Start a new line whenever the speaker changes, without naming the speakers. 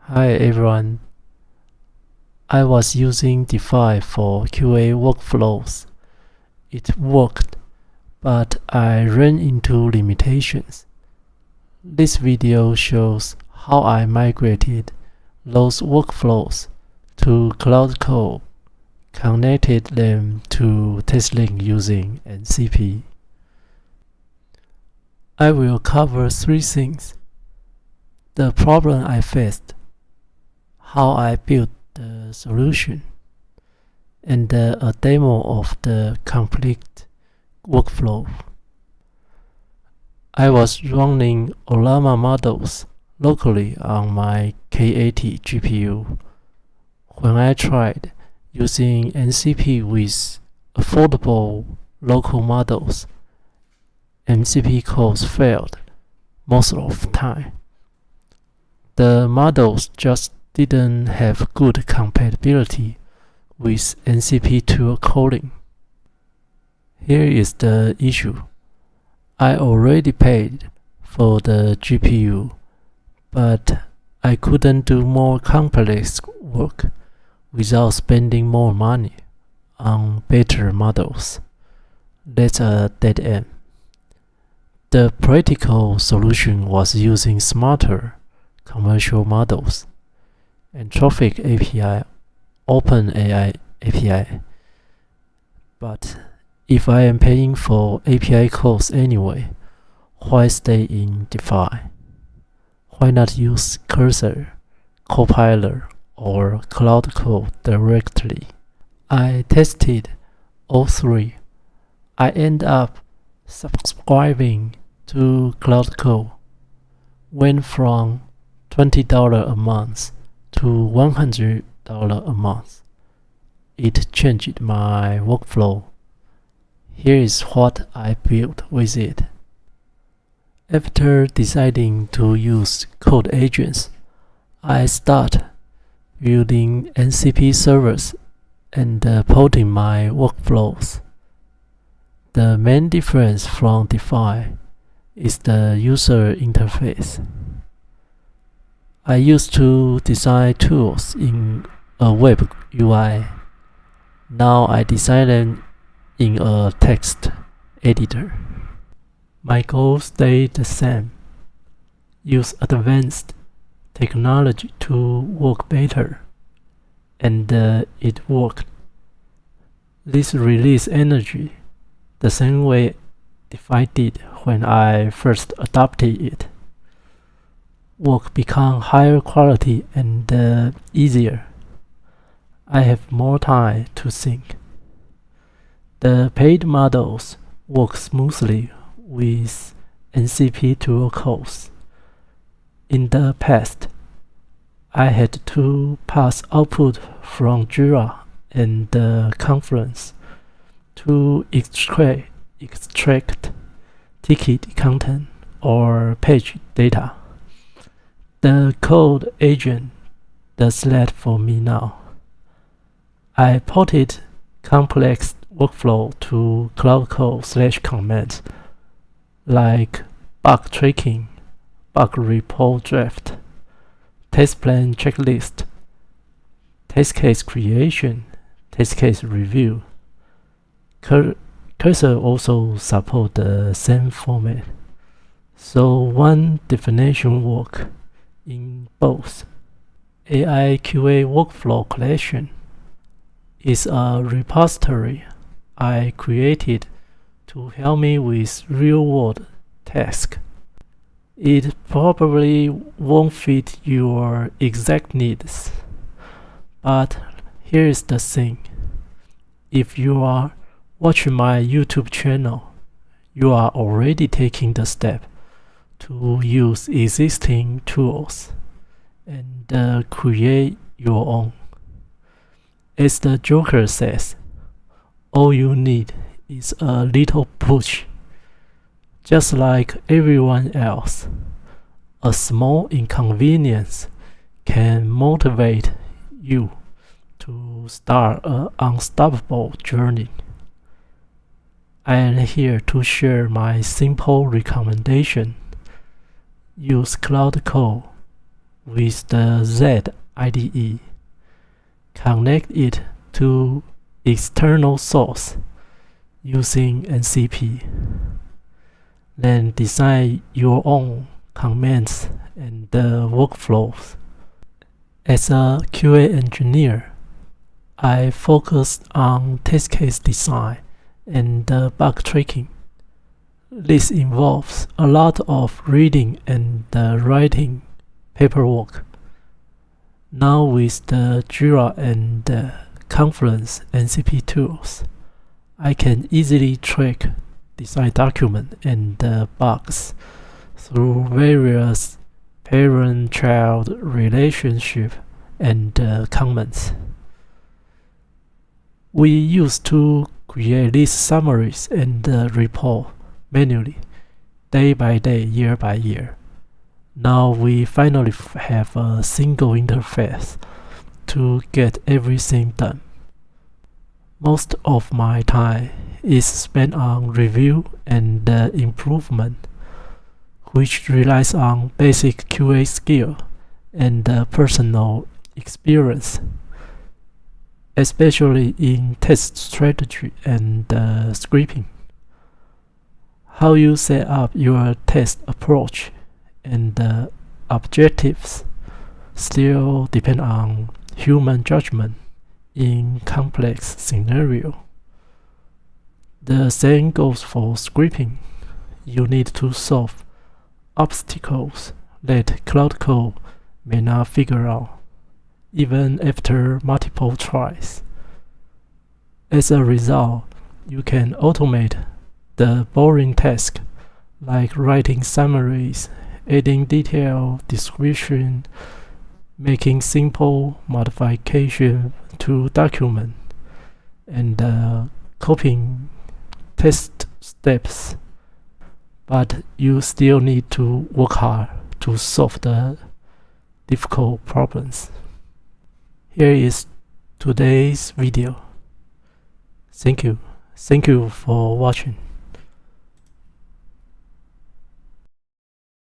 Hi everyone. I was using Dify for QA workflows. It worked, but I ran into limitations. This video shows how I migrated those workflows to Claude Code, connected them to TestLink using MCP. I will cover three things: the problem I faced, how I built the solution, and a demo of the complete workflow. I was running Ollama models locally on my K80 GPU. When I tried using MCP with affordable local models, MCP calls failed most of the time. The models just didn't have good compatibility with MCP tool calling. Here is the issue. I already paid for the GPU, but I couldn't do more complex work without spending more money on better models. That's a dead end. The practical solution was using smarter commercial models, Anthropic API, OpenAI API. But if I am paying for API calls anyway, why stay in Dify? Why not use Cursor, Copilot, or Claude Code directly? I tested all three. I end up subscribing to Claude Code. Went from $20 a month to $100 a month. It changed my workflow. Here is what I built with it. After deciding to use code agents, I start building MCP servers and porting my workflows. The main difference from Dify is the user interface. I used to design tools in a web UI. Now I design them in a text editor. My goals stay the same. Use advanced technology to work better. And it worked. This release energy the same way Dify did when I first adopted it. Work become higher quality and easier. I have more time to think. The paid models work smoothly with MCP tool calls. In the past, I had to pass output from Jira and Confluence to extract ticket content or page data. The code agent does that for me now. I ported complex workflow to Claude Code/commands like bug tracking, bug report draft, test plan checklist, test case creation, test case review. Cursor also supports the same format, so one definition works in both. AI QA Workflow Collection is a repository I created to help me with real-world tasks. It probably won't fit your exact needs, but here's the thing. If you are watching my YouTube channel, you are already taking the step to use existing tools and create your own. As the Joker says, all you need is a little push. Just like everyone else, a small inconvenience can motivate you to start an unstoppable journey. I am here to share my simple recommendation. Use Claude Code with the Z IDE. Connect it to external source using NCP. Then design your own commands and workflows. As a QA engineer, I focused on test case design and bug tracking. This involves a lot of reading and writing paperwork. Now with the Jira and Confluence NCP tools, I can easily track design document and bugs through various parent-child relationship and comments. We used to create these summaries and report manually, day by day, year by year. Now we finally have a single interface to get everything done. Most of my time is spent on review and improvement, which relies on basic QA skill and personal experience, especially in test strategy and scripting. How you set up your test approach and objectives still depend on human judgment in complex scenario. The same goes for scripting. You need to solve obstacles that Claude Code may not figure out, even after multiple tries. As a result, you can automate the boring task like writing summaries, adding detailed description, making simple modification to document, and copying test steps. But you still need to work hard to solve the difficult problems. Here is today's video. Thank you for watching.